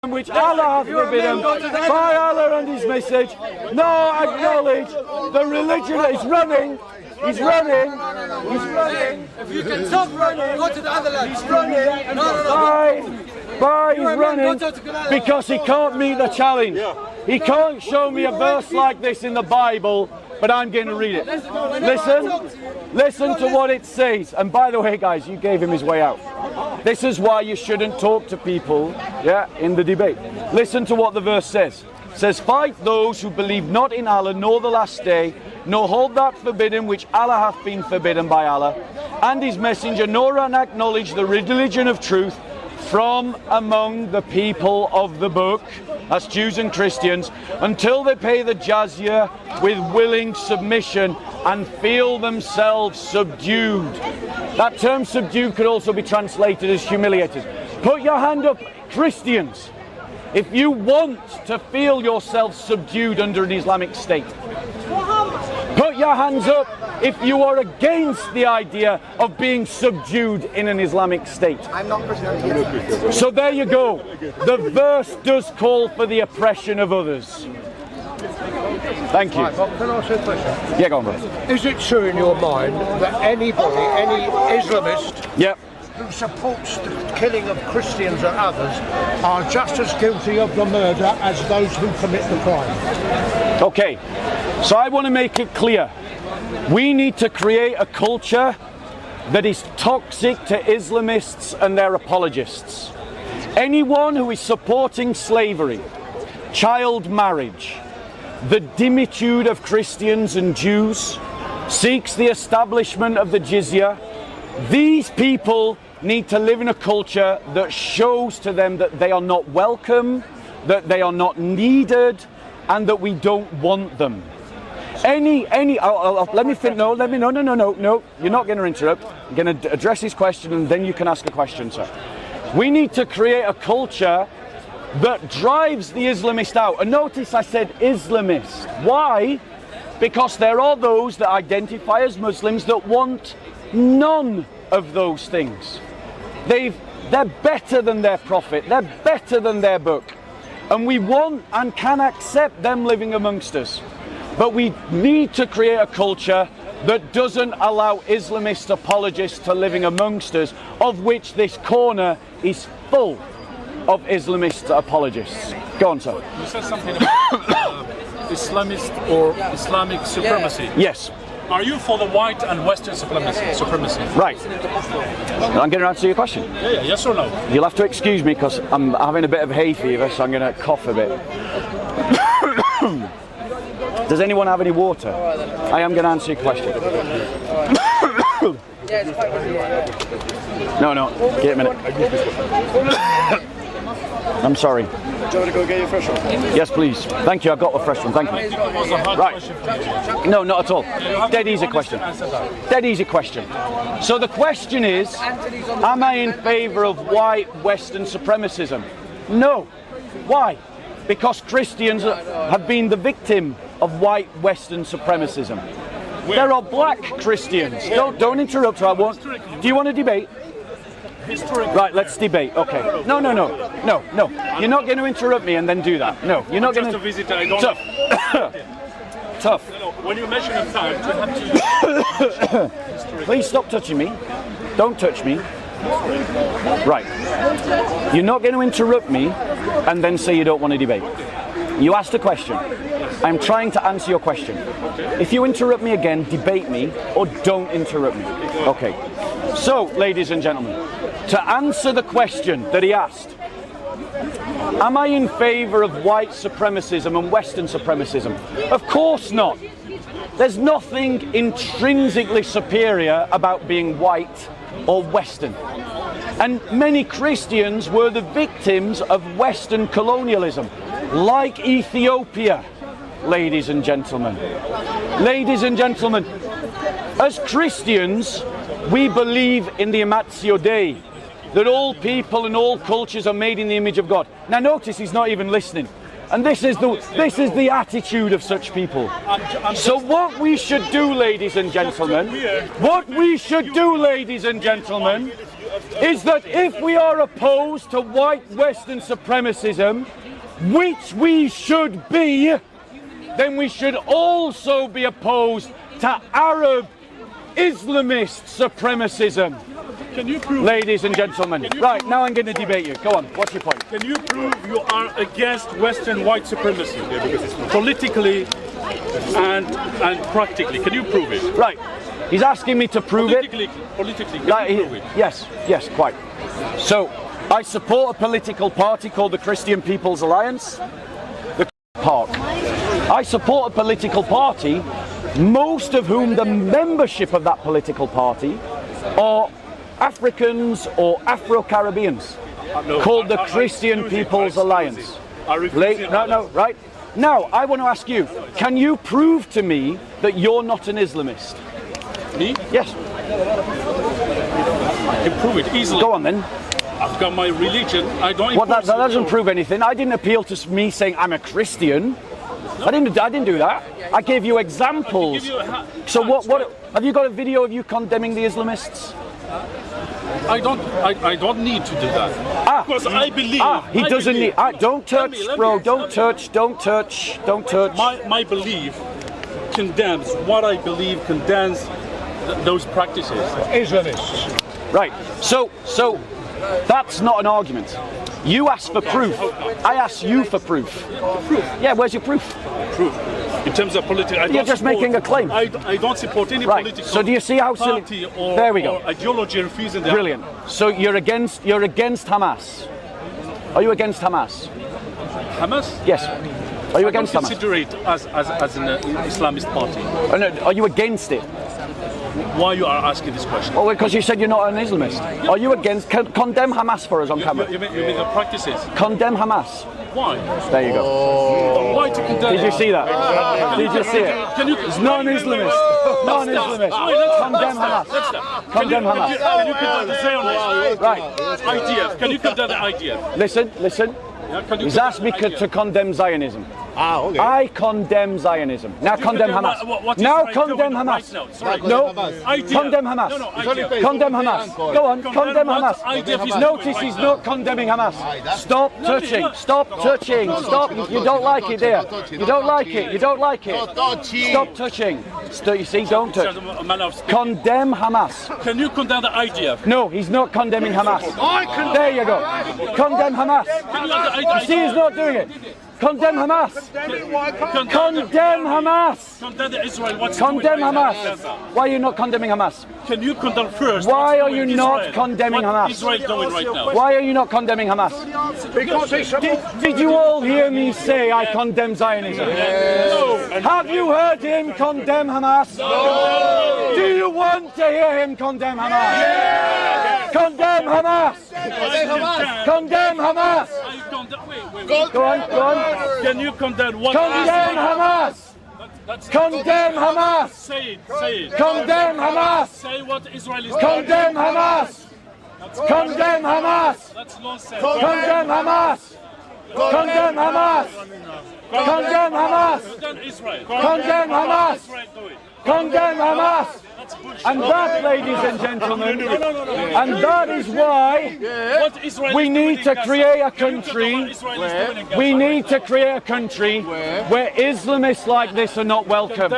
which Allah hath forbidden by Allah and His message, nor acknowledge the religion. He's running. He's running. He's running. If you can stop running, go to the other land. He's running. He's running because he can't meet the challenge. He can't show me a verse like this in the Bible, but I'm going to read it. Listen to what it says. And by the way, guys, you gave him his way out. This is why you shouldn't talk to people, in the debate. Listen to what the verse says. It says, fight those who believe not in Allah nor the last day, nor hold that forbidden which Allah hath been forbidden by Allah and His messenger, nor acknowledge the religion of truth from among the people of the book, that's Jews and Christians, until they pay the jizya with willing submission and feel themselves subdued. That term subdued could also be translated as humiliated. Put your hand up, Christians, if you want to feel yourself subdued under an Islamic state. Put your hands up if you are against the idea of being subdued in an Islamic state. I'm not Christian. So there you go. The verse does call for the oppression of others. Thank you. Right, Bob, can I ask you a question? Yeah, go on, bro. Is it true in your mind that any Islamist who supports the killing of Christians and others are just as guilty of the murder as those who commit the crime? Okay, so I want to make it clear. We need to create a culture that is toxic to Islamists and their apologists. Anyone who is supporting slavery, child marriage, the dimitude of Christians and Jews, seeks the establishment of the jizya, these people need to live in a culture that shows to them that they are not welcome, that they are not needed, and that we don't want them. Let me think. No. You're not going to interrupt. I'm going to address his question, and then you can ask a question, sir. We need to create a culture that drives the Islamist out. And notice I said Islamist. Why? Because there are those that identify as Muslims that want none of those things. They're better than their prophet. They're better than their book. And we want and can accept them living amongst us. But we need to create a culture that doesn't allow Islamist apologists to living amongst us, of which this corner is full of Islamist apologists. Go on, sir. You said something about Islamist or Islamic supremacy. Yes. Are you for the white and Western supremacy? Right. I'm going to answer your question. Yeah, yes or no? You'll have to excuse me because I'm having a bit of hay fever, so I'm going to cough a bit. Does anyone have any water? I am going to answer your question. No, give me a minute. I'm sorry. Do you want to go get your fresh one? Yes, please. Thank you, I've got a fresh one, thank you. Right. No, not at all. Dead easy question. Dead easy question. So the question is, am I in favour of white Western supremacism? No. Why? Because Christians have been the victim of white Western supremacism. There are black Christians. Don't interrupt, I won't. Do you want to debate? Right, let's debate. Okay. No. You're not going to interrupt me and then do that. No, you're not going to. Tough. When you mention a fact, you have to. Please stop touching me. Don't touch me. Right. You're not going to interrupt me and then say you don't want to debate. You asked a question. I'm trying to answer your question. If you interrupt me again, debate me or don't interrupt me. Okay. So, ladies and gentlemen, to answer the question that he asked, am I in favour of white supremacism and Western supremacism? Of course not. There's nothing intrinsically superior about being white or Western. And many Christians were the victims of Western colonialism, like Ethiopia, ladies and gentlemen. Ladies and gentlemen, as Christians, we believe in the Imatio Dei, that all people and all cultures are made in the image of God. Now notice he's not even listening. And this is the attitude of such people. So what we should do, ladies and gentlemen, is that if we are opposed to white Western supremacism, which we should be, then we should also be opposed to Arab Islamist supremacism. Can you prove, ladies and gentlemen? Right, now I'm going to debate you. Go on, what's your point? Can you prove you are against Western white supremacy? Politically and practically. Can you prove it? Right. He's asking me to prove Politically, can you prove it? Yes, quite. So, I support a political party called the Christian People's Alliance, the Park. I support a political party, most of whom the membership of that political party are Africans or Afro-Caribbeans, called the Christian People's Alliance. Right? Now, I want to ask you, can you prove to me that you're not an Islamist? Me? Yes. I can prove it easily. Go on then. I've got my religion. I don't. Well, that doesn't prove anything. I didn't appeal to me saying I'm a Christian. No. I didn't do that. I gave you examples. So what? Have you got a video of you condemning the Islamists? I don't need to do that. Because I believe. He doesn't need. Don't touch, bro. Don't touch. Don't touch. Don't touch. My belief condemns what I believe condemns those practices. Islamists. Right. So that's not an argument. You asked for proof. I asked you for proof. Proof? Yeah, where's your proof? Proof. In terms of political, you're just making a claim. I don't support any political so do you see how party or, there we go. Or ideology refusing that. Brilliant. So you're against Hamas. Are you against Hamas? Hamas? Yes. Are you against Hamas? Consider it as an Islamist party. Are you against it? Why you are asking this question? Oh, because you said you're not an Islamist. Are you against? Condemn Hamas for us on camera. You mean the practices? Condemn Hamas. Why? There you go. Why to condemn? Did you see that? Did you see it? It's non-Islamist. Non-Islamist. Condemn Hamas. Condemn Hamas. Can you condemn the Zionist? Right. IDF. Can you condemn the IDF? Listen. He's asked me to condemn Zionism. Okay. I condemn Zionism. Now condemn Hamas. Now condemn Hamas. No, condemn Hamas. Condemn Hamas. Go on, condemn Hamas. Notice he's not condemning Hamas. Stop touching. Stop touching. Stop. You don't like it, dear. You don't like it. You don't like it. Stop touching. You see, don't touch. Condemn Hamas. Can you condemn the IDF? No, he's not condemning Hamas. There you go. Condemn Hamas. You see, he's not doing it. Condemn Hamas. Condemn Hamas. Condemn Israel. Condemn Hamas. Why are you not condemning Hamas? Can you condemn first? Why are you not condemning Hamas? Israel doing right now? Why are you not condemning Hamas? Because Did you all hear me say I condemn Zionism? No. Have you heard him condemn Hamas? No. Do you want to hear him condemn Hamas? Yeah. Condemn Hamas. Condemn Hamas. Go on. Can you condemn what? Condemn Hamas. Condemn Hamas. Say it. Condemn Hamas. Say what Israel is doing. Condemn Hamas. Condemn Hamas. That's nonsense. Condemn Hamas. Condemn Hamas. Condemn Hamas. Condemn Israel. Condemn Hamas. Israel do it. Condemn Hamas. And that, ladies and gentlemen, and that is why we need to create a country. We need to create a country where Islamists like this are not welcome.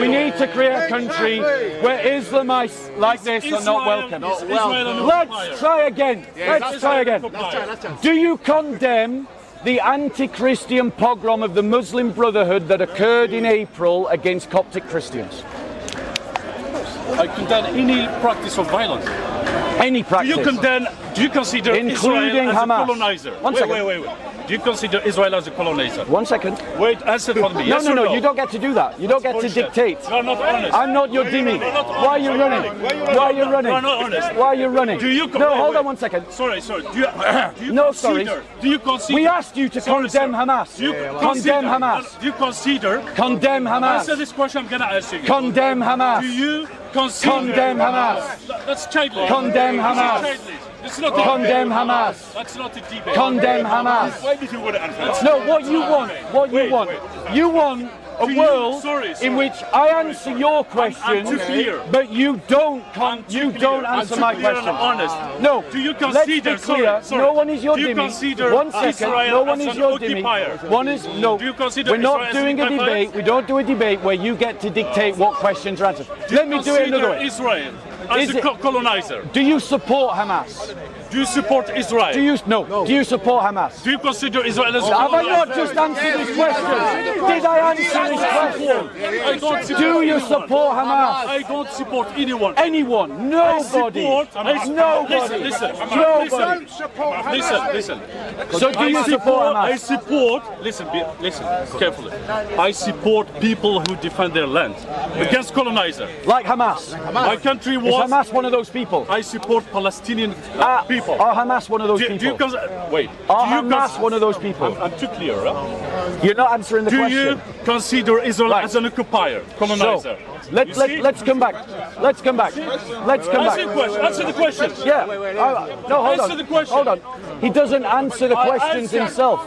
We need to create a country where Islamists like this are not welcome. Let's try again. Let's try again. Do you condemn the anti-Christian pogrom of the Muslim Brotherhood that occurred in April against Coptic Christians? I condemn any practice of violence. Any practice. Do you consider including Israel as Hamas. a colonizer? One second. Wait. Do you consider Israel as a colonizer? 1 second. Wait, answer for me. Yes or No, you don't get to do that. You don't get to dictate. You're not honest. I'm not your dhimmi. Why are you running? Why are you running? You're not honest. Why are you running? No, hold on 1 second. Sorry. Do you consider? We asked you to condemn Hamas. Condemn Hamas. Do you consider? Condemn Hamas. Answer this question I'm going to ask you. Condemn Hamas. Do you consider? Condemn Hamas. That's childlike. Condemn Hamas. It's not condemn Hamas. That's not a debate. Condemn Hamas. Why did you want to answer? No, what you want. You want a world in which I answer your questions, too clear. but you don't answer my question. Honest. No. Do you Let's consider? be clear. Sorry. No one is your Do you dimmy. consider 1 second. Israel No one as is an your occupier? dimmy. One is no. Do you consider We're not Israel as doing an a occupier? debate. We don't do a debate where you get to dictate what questions are answered. Let me do it another way. Israel as Is a it- colonizer. Do you support Hamas? Do you support Israel? Do you no? Do you support Hamas? Do you consider Israel as a Have I colonizer? not just answered this question? Did I answer this question? I don't support Do you anyone. support Hamas? I don't support anyone. Anyone? Nobody. Nobody. Listen. Nobody. Listen. So do you support I Hamas? support. Listen carefully. I support people who defend their land against colonizer. Like Hamas? My country Is was. Hamas one of those people? I support Palestinian people. Are Hamas one of those Do you people? wait. Are do you Hamas one of those people? I'm too clear. Huh? You're not answering the Do question. you consider Israel Right. as an occupier, colonizer? So, let's come back. Let's come back. Let's come Answer the back. question. Answer the question. Yeah. No, hold Answer on. the question. Hold on. He doesn't answer the questions himself.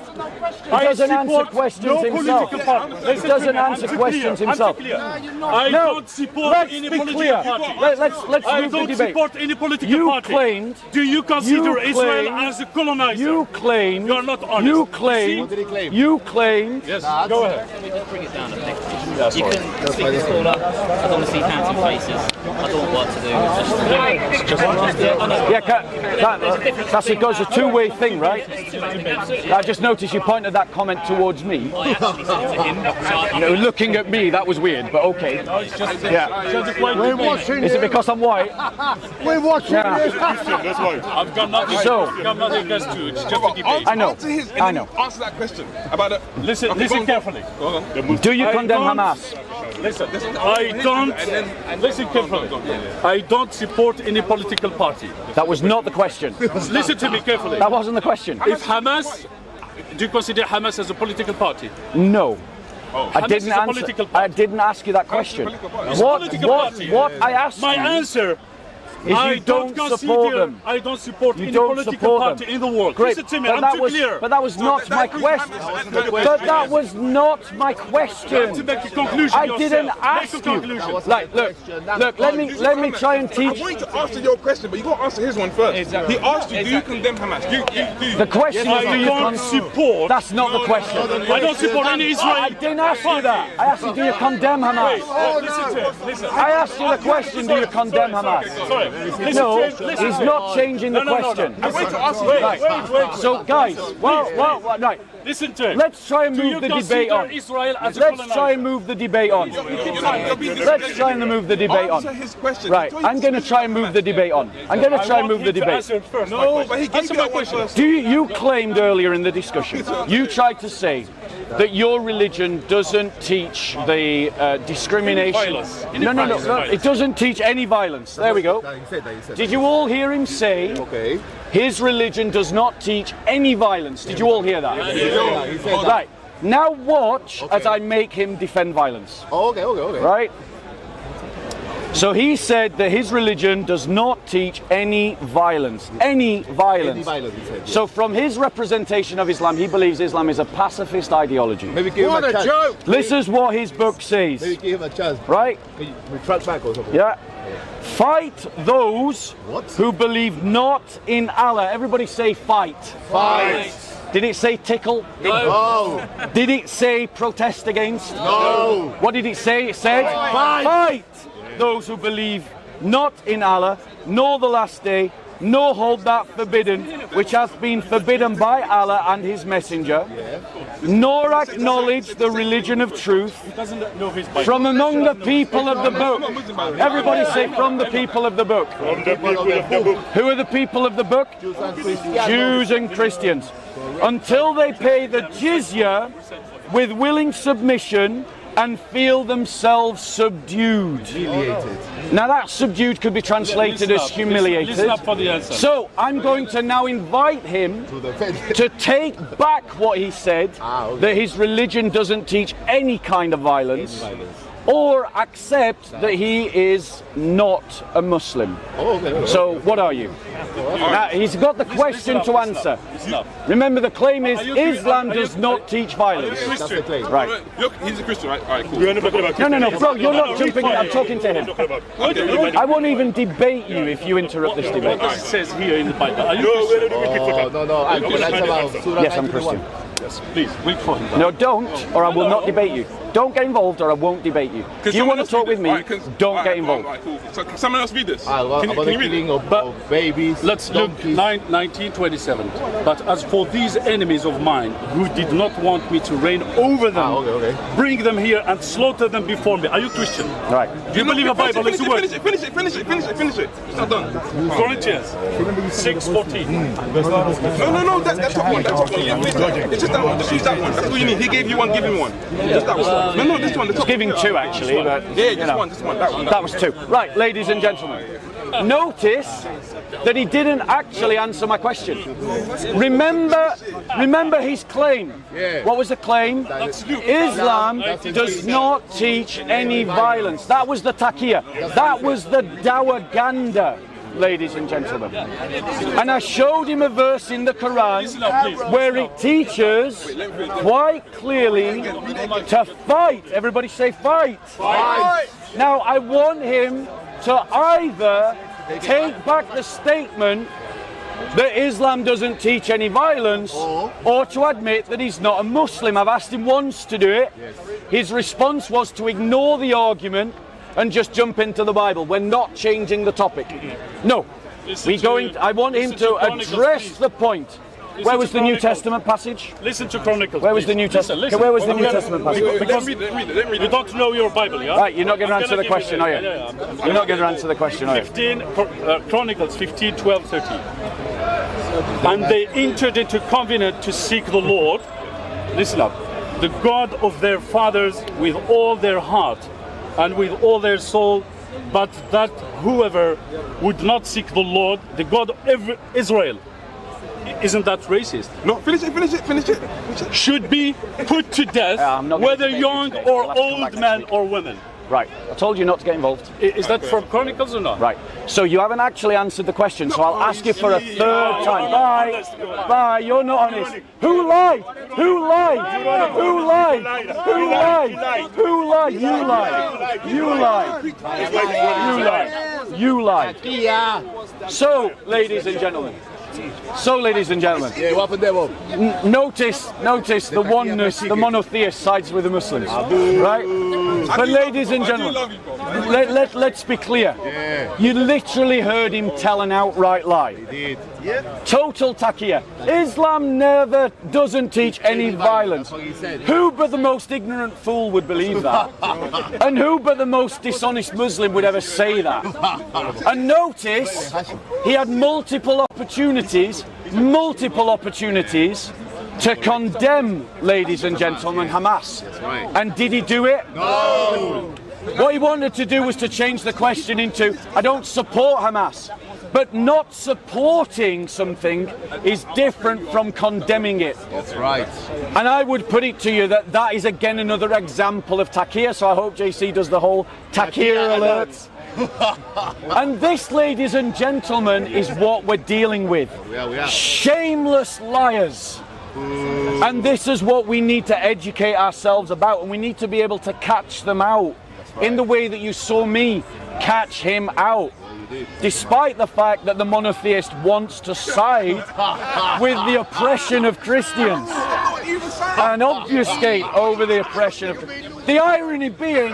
He doesn't answer questions himself. He doesn't answer questions himself. I No, don't support let's any be political clear. party. Let's I move the don't debate. support any political You party. claimed. Do you consider Israel claimed- as a colonizer? You claim. You are not honest. You claim. You claim. Yes. Go ahead. Let me just bring it down a bit. You can speak this all up. I don't want to see fancy faces. I don't want what to do. That's because it's a two-way thing, right? I just noticed you pointed that comment towards me. I actually said it to him. So No, looking at me, that was weird, but okay. Yeah. We're watching Is it you. because I'm white? We're watching Yeah. you. That's why. I've got nothing. So- I've got nothing against you. It's just a debate. I know. I know. Answer that question about the. Listen carefully. Do you condemn don't- Hamas? Listen, I don't. Listen carefully. I don't support any political party. That was not the question. Listen to me carefully. That wasn't the question. If Hamas, do you consider Hamas as a political party? No. I Hamas didn't is a answer. political I party. didn't ask you that question. It's a political party. What I asked My you answer is you don't support them. I don't support You any don't political support party them. in the world. Great, Listen to me, but I'm that too was, clear. but that was not my question. But that was not my To question. make a conclusion I didn't yourself. ask Make a you. conclusion. Like, look. Let me try and I teach. want you to answer your question, but you got to answer his one first. He asked you, do you condemn Hamas? The question is, do I you don't support. That's not the question. I don't support any I Israeli. didn't ask you that. I asked you, do you condemn Hamas? Listen to it. Listen. I asked you the question, do you condemn Hamas? Sorry. No, Listen. he's not changing the No. question. I'm waiting to answer Right. So, guys, well, right. Listen to it. Let's try and Do move you the consider debate on. Israel as a Let's colonizer? try and move the debate on. Let's try and move the debate Answer on. his question. Right, I'm going to try and move the debate on. I'm going to try and move the debate. Answer it first. No, but he gave Answer you my that one question. first. You claimed earlier in the discussion, you tried to say that your religion doesn't teach the discrimination. Violence. No, it doesn't teach any violence. There we go. Did you all hear him say his religion does not teach any violence? Did you all hear that? Right. Now watch as I make him defend violence. Okay. Right? So he said that his religion does not teach any violence. Any violence. Any violence, he said, So from his representation of Islam, he believes Islam is a pacifist ideology. Maybe give What him a a chance. joke! This is what his book says. Maybe give him a chance. Right? Can you retract back or something? Yeah. Fight those What? who believe not in Allah. Everybody say fight. Fight. Did it say tickle? No. Did it say protest against? No. What did it say? It said fight those who believe not in Allah, nor the last day, nor hold that forbidden, which hath been forbidden by Allah and his messenger, nor acknowledge the religion of truth from among the people of the book. Everybody say from the people of the book. Who are the people of the book? Jews and Christians. Until they pay the jizya with willing submission and feel themselves subdued. Now that subdued could be translated as humiliated. Listen up for the answer. So I'm going to now invite him to take back what he said, that his religion doesn't teach any kind of violence, or accept that he is not a Muslim. So what are you? Now, he's got the question to answer. Remember, the claim is Islam does not teach violence. That's the claim. Right. He's a Christian, right? All right, cool. No, bro, you're not jumping in. I'm talking to him. I won't even debate you if you interrupt this debate. It says here in the Bible. Are you Christian? Yes, I'm Christian. Yes, please, wait for him. No, don't, or I will not debate you. Don't get involved, or I won't debate you. If you want to talk with me, don't get involved. Cool. So can someone else read this? Can you read it? Of babies, let's look 1927. But as for these enemies of mine who did not want me to reign over them, bring them here and slaughter them before me. Are you Christian? Right. Do you believe the Bible is the word? Finish it. It's not done. Corinthians 6:14. No, that's the top one. It's just that one. Just use that one. That's all you need. He gave you one, give him one. Just that one. No, this one. He's giving two actually, but yeah, this one. That was two. Right, ladies and gentlemen. Notice that he didn't actually answer my question. Remember his claim. What was the claim? Islam does not teach any violence. That was the taqiyya. That was the dawaganda, ladies and gentlemen. And I showed him a verse in the Quran where it teaches quite clearly to fight. Everybody say fight. Fight. Now I want him to either take back the statement that Islam doesn't teach any violence, or to admit that he's not a Muslim. I've asked him once to do it. His response was to ignore the argument and just jump into the Bible. We're not changing the topic. No. I want him to address the point. Where was the New Testament passage? Listen to Chronicles. Where was the New Testament? Where was the New Testament passage? Because you don't know your Bible, yeah? Right, you're not going to answer the question, are you? You're not going to answer the question, are you? Chronicles 15, 12, 13. And they entered into covenant to seek the Lord. Listen up. The God of their fathers with all their heart and with all their soul, but that whoever would not seek the Lord, the God of Israel, isn't that racist? No, finish it. Should be put to death, whether young or old men or women. Right, I told you not to get involved. Is that from Chronicles or not? Right, so you haven't actually answered the question, so I'll ask you for a third time. Bye, you're not honest. Who lied? You lied. So, ladies and gentlemen. Notice the oneness, the monotheist sides with the Muslims, right? But ladies and gentlemen, let's be clear. You literally heard him tell an outright lie. He did. Total taqiyya. Islam never doesn't teach any violence. Who but the most ignorant fool would believe that? And who but the most dishonest Muslim would ever say that? And notice, he had multiple opportunities to condemn, ladies and gentlemen, Hamas. And did he do it? No. What he wanted to do was to change the question into, I don't support Hamas. But not supporting something is different from condemning it. That's right. And I would put it to you that is again another example of taqiyya, so I hope JC does the whole taqiyya alerts. And this, ladies and gentlemen, is what we're dealing with. Shameless liars. And this is what we need to educate ourselves about, and we need to be able to catch them out in the way that you saw me catch him out. Despite the fact that the monotheist wants to side with the oppression of Christians and obfuscate over the oppression of Christians. The irony being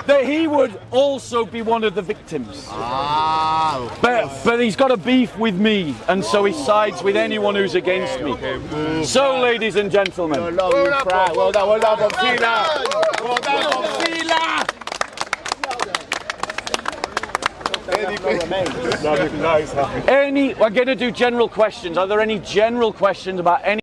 that he would also be one of the victims. But he's got a beef with me, and so he sides with anyone who's against me. So, ladies and gentlemen. Well done, Bob Sealer. We're going to do general questions. Are there any general questions about any